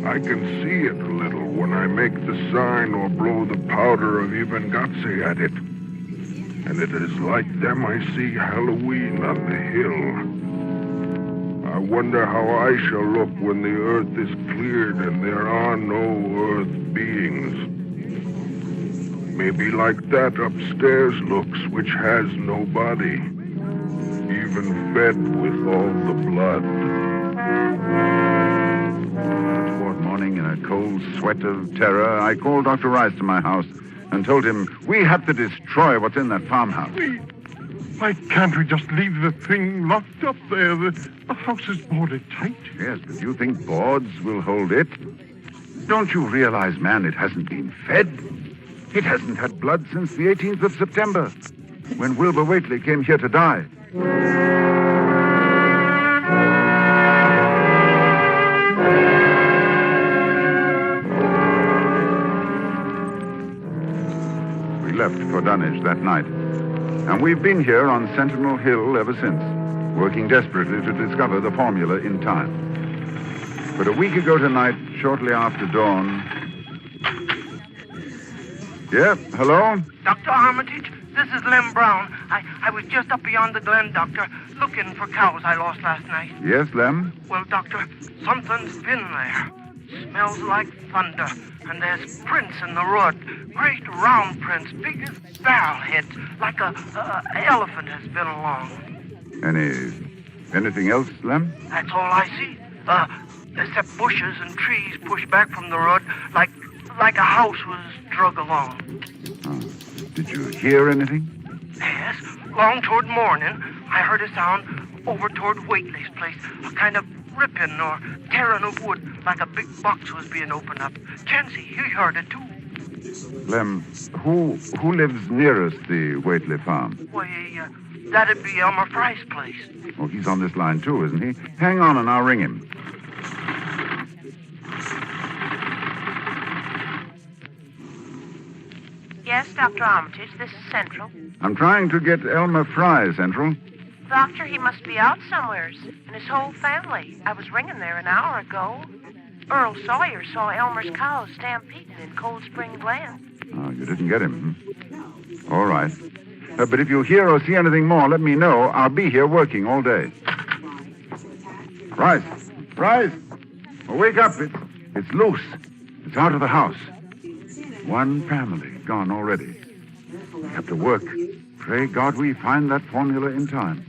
Speaker 13: I can see it a little when I make the sign or blow the powder of Ibengatse at it. And it is like them I see Halloween on the hill. I wonder how I shall look when the earth is cleared and there are no earth beings. Maybe like that upstairs looks, which has no body, even fed with all the blood.
Speaker 9: Toward morning, in a cold sweat of terror, I called Dr. Rice to my house and told him we had to destroy what's in that farmhouse.
Speaker 12: Why can't we just leave the thing locked up there? The house is boarded tight.
Speaker 9: Yes, but you think boards will hold it? Don't you realize, man, it hasn't been fed? It hasn't had blood since the 18th of September, when Wilbur Whately came here to die. We left for Dunwich that night, and we've been here on Sentinel Hill ever since, working desperately to discover the formula in time. But a week ago tonight, shortly after dawn... Yeah, hello?
Speaker 14: Dr. Armitage, this is Lem Brown. I was just up beyond the glen, Doctor, looking for cows I lost last night.
Speaker 9: Yes, Lem?
Speaker 14: Well, Doctor, something's been there. Smells like thunder, and there's prints in the road. Great round prints, big as barrel heads, like a elephant has been along.
Speaker 9: Anything else, Lem?
Speaker 14: That's all I see. Except bushes and trees pushed back from the road, like a house was drug along.
Speaker 9: Did you hear anything?
Speaker 14: Yes, long toward morning, I heard a sound over toward Whately's place, a kind of ripping or tearing of wood, like a big box was being opened up. Chancey, you heard it too.
Speaker 9: Lem, who lives nearest the Whately farm?
Speaker 14: Why, that'd be Elmer Fry's place.
Speaker 9: Oh, he's on this line too, isn't he? Hang on and I'll ring him.
Speaker 15: Yes, Dr. Armitage, this is Central.
Speaker 9: I'm trying to get Elmer Fry, Central.
Speaker 15: Doctor, he must be out somewheres, and his whole family. I was ringing there an hour ago. Earl Sawyer saw Elmer's cows stampeding in Cold Spring Glen.
Speaker 9: Oh, you didn't get him. All right. But if you hear or see anything more, let me know. I'll be here working all day. Rice! Well, wake up. It's loose. It's out of the house. One family gone already. We have to work. Pray God we find that formula in time.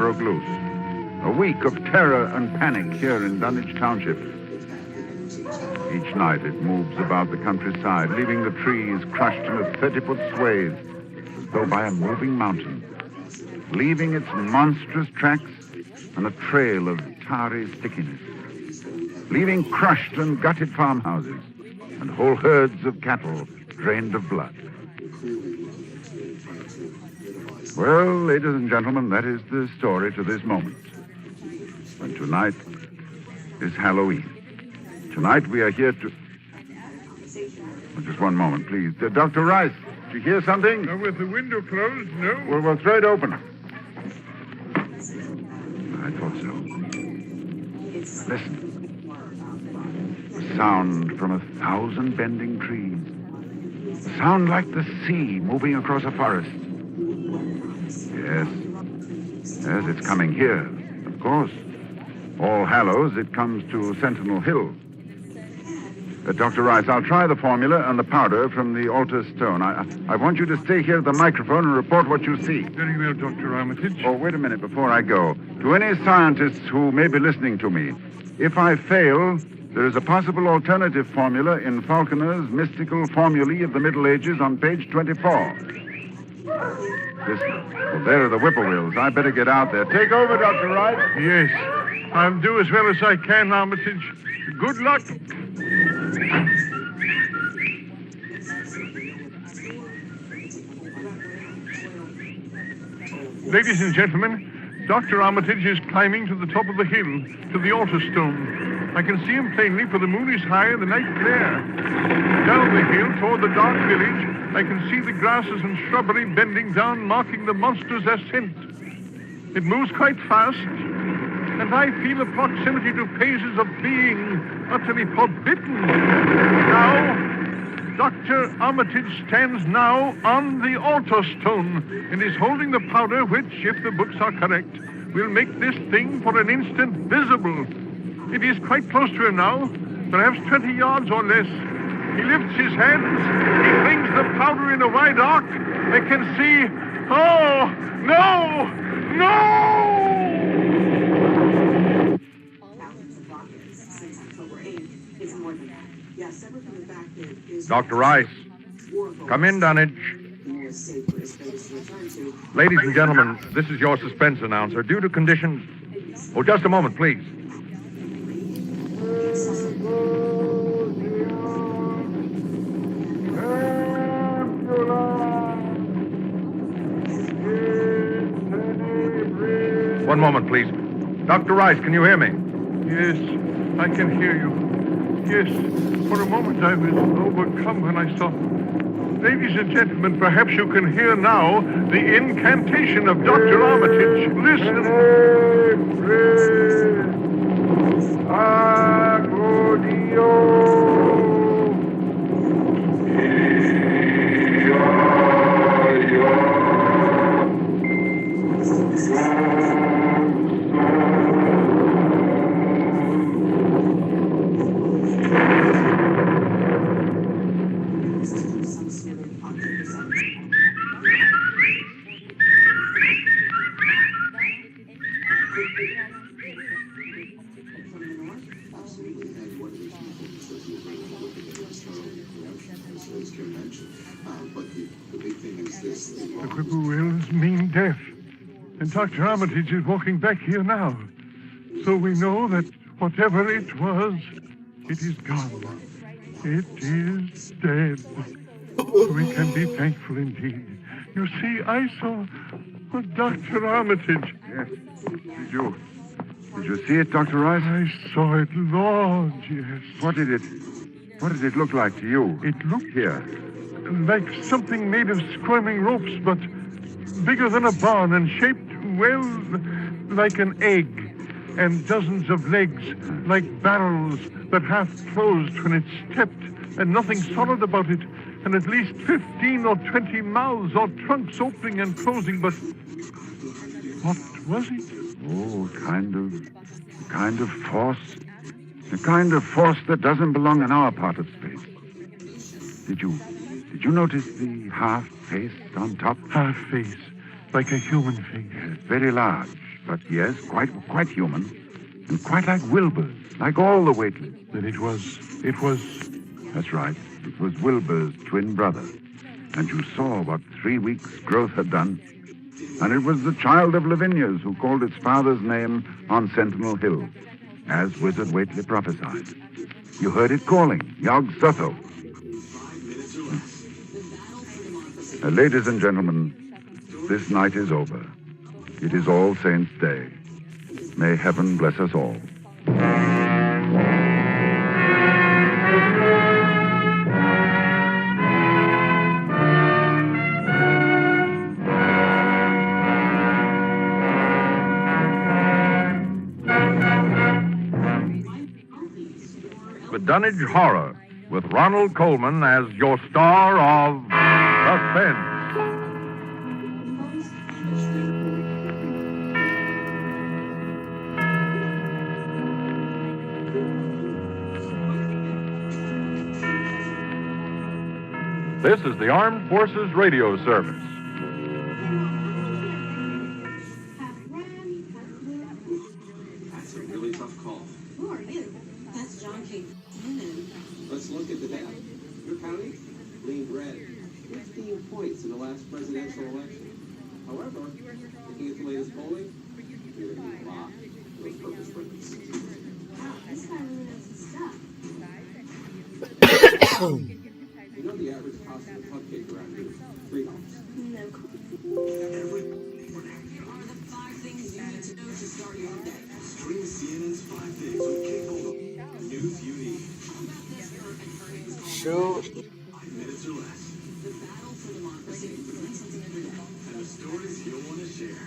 Speaker 9: broke loose. A week of terror and panic here in Dunwich Township. Each night it moves about the countryside, leaving the trees crushed in a 30-foot swathe, as though by a moving mountain, leaving its monstrous tracks on a trail of tarry stickiness, leaving crushed and gutted farmhouses and whole herds of cattle drained of blood. Well, ladies and gentlemen, that is the story to this moment. And tonight is Halloween. Tonight we are here to... Oh, just one moment, please. Dr. Rice, did you hear something?
Speaker 12: With the window closed, no.
Speaker 9: Well, we'll throw it open. I thought so. Listen. A sound from 1,000 bending trees. A sound like the sea moving across a forest. Yes. Yes, it's coming here, of course. All Hallows, it comes to Sentinel Hill. Dr. Rice, I'll try the formula and the powder from the altar stone. I want you to stay here at the microphone and report what you see.
Speaker 12: Very well, Dr. Armitage.
Speaker 9: Oh, wait a minute before I go. To any scientists who may be listening to me, if I fail, there is a possible alternative formula in Falconer's mystical formulae of the Middle Ages on page 24. Listen. Well, there are the whippoorwills. I better get out there. Take over, Dr. Rice.
Speaker 12: Yes. I'll do as well as I can, Armitage. Good luck. Ladies and gentlemen, Dr. Armitage is climbing to the top of the hill, to the altar stone. I can see him plainly, for the moon is high and the night clear. Down the hill, toward the dark village, I can see the grasses and shrubbery bending down, marking the monster's ascent. It moves quite fast, and I feel a proximity to phases of being utterly forbidden. Now, Dr. Armitage stands now on the altar stone and is holding the powder which, if the books are correct, will make this thing for an instant visible. It is quite close to him now, perhaps 20 yards or less. He lifts his hands, he flings the powder in a wide arc. I can see... Oh, no! No!
Speaker 11: Dr. Rice, come in, Dunwich. Ladies and gentlemen, this is your suspense announcer. Due to conditions... Oh, just a moment, please. One moment, please. Dr. Rice, can you hear me?
Speaker 12: Yes, I can hear you. Yes, for a moment I was overcome when I saw... Ladies and gentlemen, perhaps you can hear now the incantation of Dr. Armitage. Listen. The whippoorwills mean death. And Dr. Armitage is walking back here now. So we know that whatever it was, it is gone. It is dead. We can be thankful indeed. You see, I saw Dr. Armitage.
Speaker 9: Yes. Did you see it, Dr. Rice?
Speaker 12: I saw it, Lord, yes.
Speaker 9: What did it look like to you?
Speaker 12: It looked
Speaker 9: here.
Speaker 12: Like something made of squirming ropes, but bigger than a barn and shaped, well, like an egg, and dozens of legs, like barrels that half closed when it stepped, and nothing solid about it, and at least 15 or 20 mouths or trunks opening and closing, but what was it?
Speaker 9: Oh, a kind of force. The kind of force that doesn't belong in our part of space. Did you notice the half face on top?
Speaker 12: Half face, like a human face.
Speaker 9: Yes, very large. But yes, quite human. And quite like Wilbur's, like all the Whateleys.
Speaker 12: Then it was...
Speaker 9: That's right. It was Wilbur's twin brother. And you saw what 3 weeks' growth had done. And it was the child of Lavinia's who called its father's name on Sentinel Hill, as Wizard Whately prophesied. You heard it calling, Yog Sotho. Ladies and gentlemen, this night is over. It is All Saints' Day. May heaven bless us all.
Speaker 11: The Dunnage Horror, with Ronald Coleman as your star of suspense. This is the Armed Forces Radio Service.
Speaker 16: That's a really tough call.
Speaker 2: Who are you? That's John King.
Speaker 16: Let's look at the data. Your county leaned red. 15 points in the last presidential election. However, looking at the latest polling, you're going to lock those purple sprinkles.
Speaker 2: Wow, this guy really knows his stuff.
Speaker 16: You know the average cost of a cupcake around here is $3.
Speaker 2: No.
Speaker 16: Stream CNN's 5 Days with cable. News you need.
Speaker 1: Sure.
Speaker 16: 5 minutes or less. The battle for democracy. And the stories you'll want to share.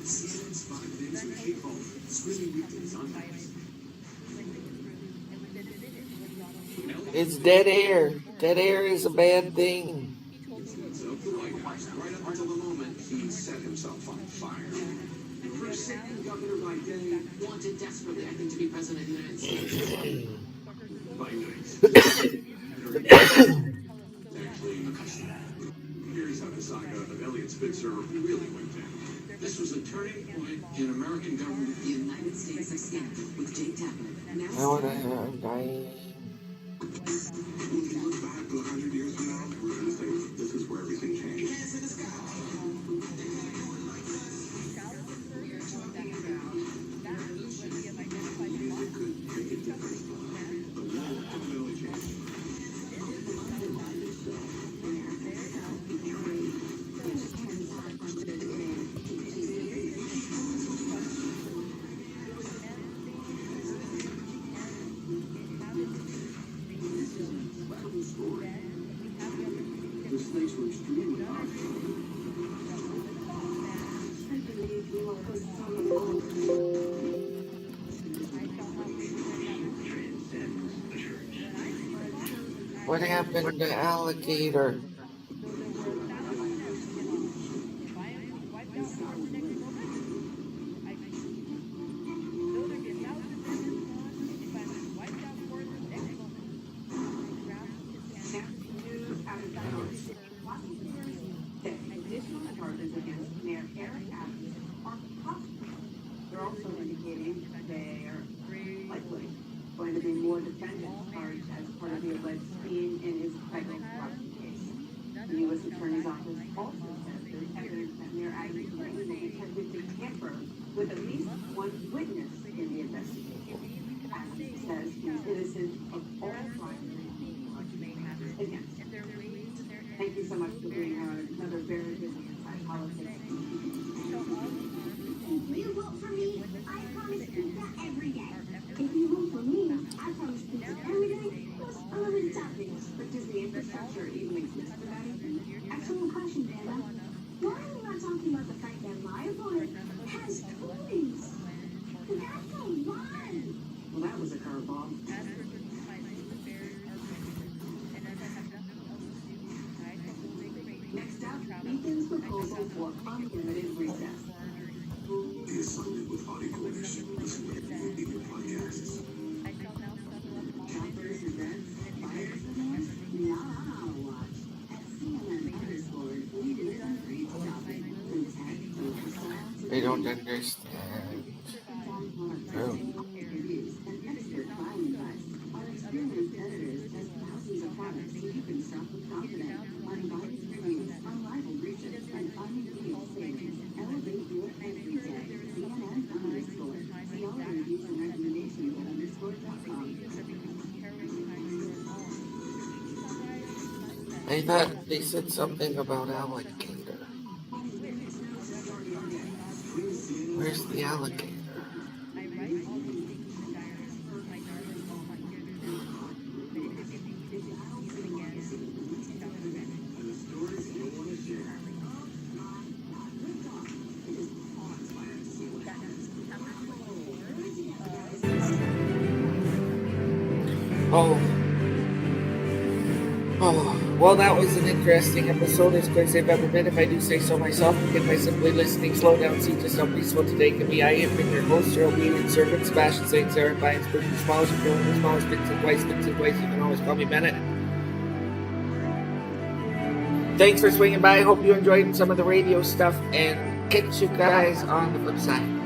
Speaker 16: CNN's 5 Days with cable. Streaming weekdays on Max.
Speaker 1: It's dead air. Dead air is a bad thing.
Speaker 16: Right up until the moment he set himself on fire. For sitting governor by day, wanted desperately, I think, to be president of the United States. By night. Actually, a custom. Here's how the saga of Elliot Spitzer really went down. This was a turning point in American government. The United States scandal with Jake Tappan.
Speaker 1: I want to die.
Speaker 16: When you look back 100 years from now, we're going to say, this is where everything changed. Music could make a difference. The world definitely changed. The stakes were extremely high.
Speaker 1: What happened to Alligator?
Speaker 2: Additional charges against Mayor Eric Adams are possible. They're also indicating they are likely going to be more defendants charged as part of the alleged scheme in his federal corruption case. The U.S. Attorney's Office also says there's evidence that Mayor Adams may attempted to tamper with at least one witness in the investigation. Adams says he's innocent of all crimes against him. Thank you so much for being another very busy Inside Politics.
Speaker 7: Will you vote for me? I promise pizza every day. If you vote for me, I promise pizza every day, plus unlimited toppings.
Speaker 2: But does the infrastructure even exist for that?
Speaker 7: Excellent question, Dana. Why are we not talking about the fact that my opponent has toys? That's a lot.
Speaker 2: Well, that was a curveball. Next up, Beacon's proposal for unlimited recess.
Speaker 16: The assignment with Body Coalition. Listen to every week in your podcasts.
Speaker 2: Counters, events, fires, and more? Now watch.
Speaker 1: don't understand. Oh. I thought they said something about alligator. Where's the alligator? Well, that was an interesting episode, as good as they've ever been, if I do say so myself. Begin by simply listening, slow down, see just how peaceful today can be. I have been your host, your obedient servant, Sebastian St. Sarah, by inspiration, smallest, and feeling the smallest, bits and twice, you can always call me Bennett. Thanks for swinging by. I hope you enjoyed some of the radio stuff, and catch you guys on the flip side.